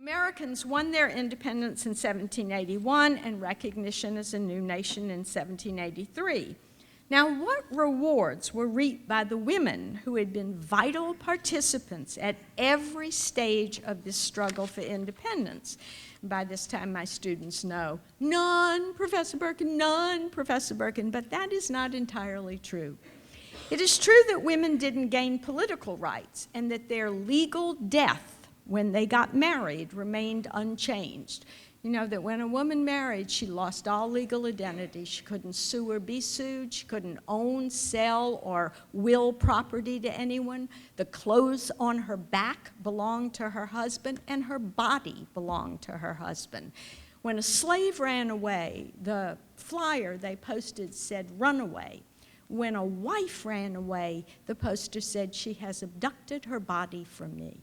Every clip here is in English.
Americans won their independence in 1781 and recognition as a new nation in 1783. Now, what rewards were reaped by the women who had been vital participants at every stage of this struggle for independence? By this time, my students know, none, Professor Birkin, but that is not entirely true. It is true that women didn't gain political rights and that their legal death when they got married remained unchanged. You know that when a woman married, she lost all legal identity. She couldn't sue or be sued. She couldn't own, sell, or will property to anyone. The clothes on her back belonged to her husband, and her body belonged to her husband. When a slave ran away, the flyer they posted said, "Run away." When a wife ran away, the poster said, "She has abducted her body from me."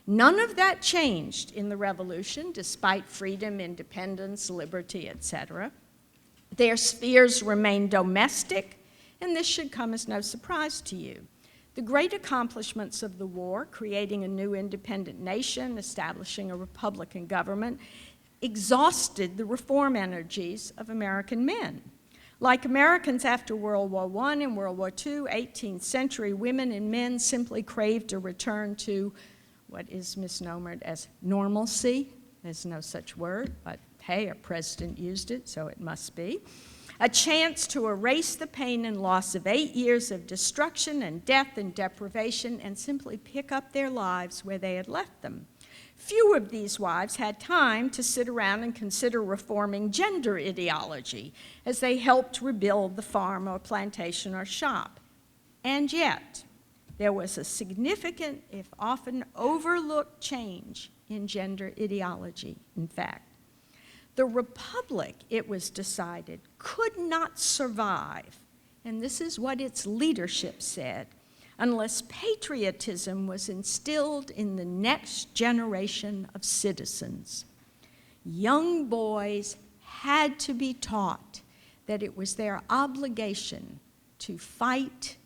None of that changed in the Revolution, despite freedom, independence, liberty, etc. Their spheres remained domestic, and this should come as no surprise to you. The great accomplishments of the war, creating a new independent nation, establishing a republican government, exhausted the reform energies of American men. Like Americans after World War I and World War II, 18th century women and men simply craved a return to what is misnomered as normalcy. There's no such word, but hey, a president used it, so it must be. A chance to erase the pain and loss of 8 years of destruction and death and deprivation and simply pick up their lives where they had left them. Few of these wives had time to sit around and consider reforming gender ideology as they helped rebuild the farm or plantation or shop. And yet, there was a significant, if often overlooked, change in gender ideology, in fact. The republic, it was decided, could not survive, and this is what its leadership said, unless patriotism was instilled in the next generation of citizens. Young boys had to be taught that it was their obligation to fight,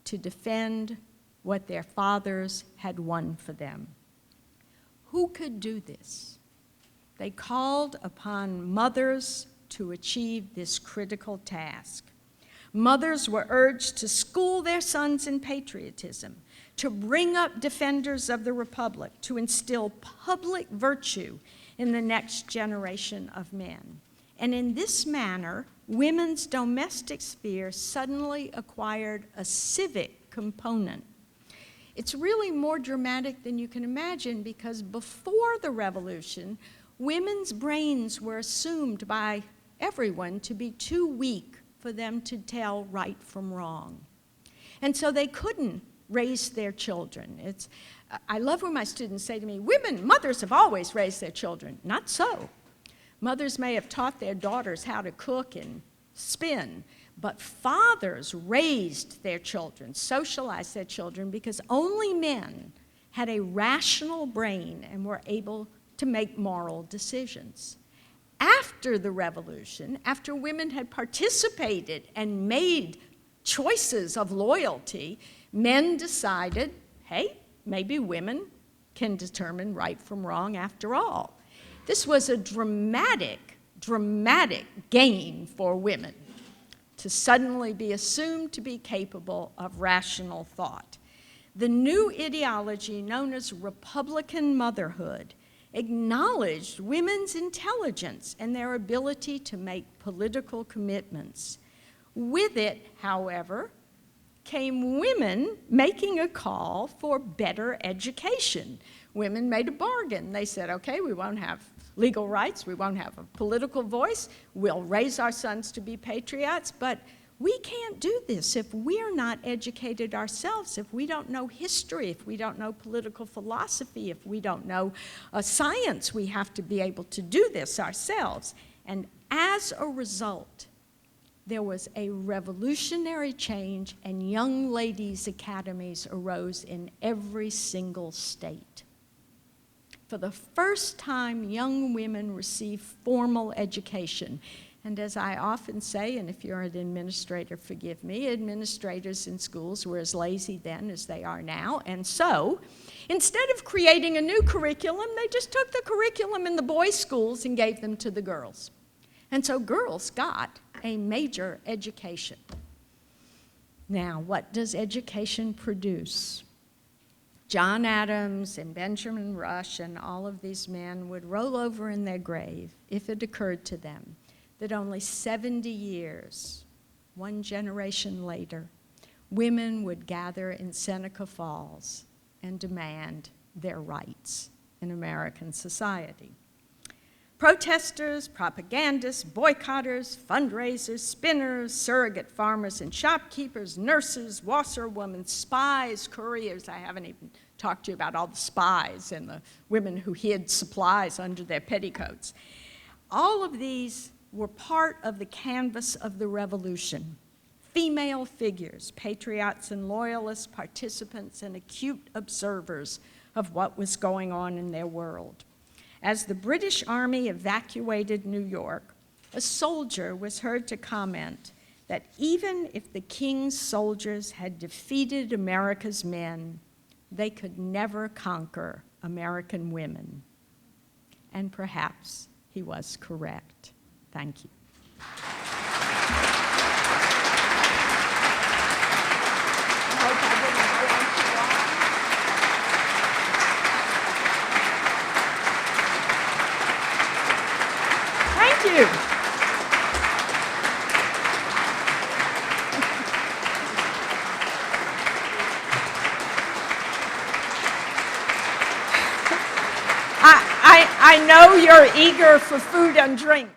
to defend what their fathers had won for them. Who could do this? They called upon mothers to achieve this critical task. Mothers were urged to school their sons in patriotism, to bring up defenders of the republic, to instill public virtue in the next generation of men. And in this manner, women's domestic sphere suddenly acquired a civic component. It's really more dramatic than you can imagine because before the revolution, women's brains were assumed by everyone to be too weak for them to tell right from wrong. And so they couldn't raise their children. I love when my students say to me, mothers have always raised their children. Not so. Mothers may have taught their daughters how to cook and spin, but fathers raised their children, socialized their children, because only men had a rational brain and were able to make moral decisions. After the revolution, after women had participated and made choices of loyalty, men decided, hey, maybe women can determine right from wrong after all. This was a dramatic gain for women to suddenly be assumed to be capable of rational thought. The new ideology known as Republican motherhood acknowledged women's intelligence and their ability to make political commitments. With it, however, came women making a call for better education. Women made a bargain. They said, okay, we won't have legal rights, we won't have a political voice, we'll raise our sons to be patriots, but we can't do this if we're not educated ourselves, if we don't know history, if we don't know political philosophy, if we don't know science. We have to be able to do this ourselves. And as a result, there was a revolutionary change and young ladies' academies arose in every single state. For the first time, young women received formal education. And as I often say, and if you're an administrator, forgive me, administrators in schools were as lazy then as they are now. And so, instead of creating a new curriculum, they just took the curriculum in the boys' schools and gave them to the girls. And so girls got a major education. Now, what does education produce? John Adams and Benjamin Rush and all of these men would roll over in their grave if it occurred to them that only 70 years, one generation later, women would gather in Seneca Falls and demand their rights in American society. Protesters, propagandists, boycotters, fundraisers, spinners, surrogate farmers and shopkeepers, nurses, washerwomen, spies, couriers. I haven't even talked to you about all the spies and the women who hid supplies under their petticoats. All of these were part of the canvas of the revolution. Female figures, patriots and loyalists, participants and acute observers of what was going on in their world. As the British Army evacuated New York, a soldier was heard to comment that even if the king's soldiers had defeated America's men, they could never conquer American women. And perhaps he was correct. Thank you. Thank you. I know you're eager for food and drink.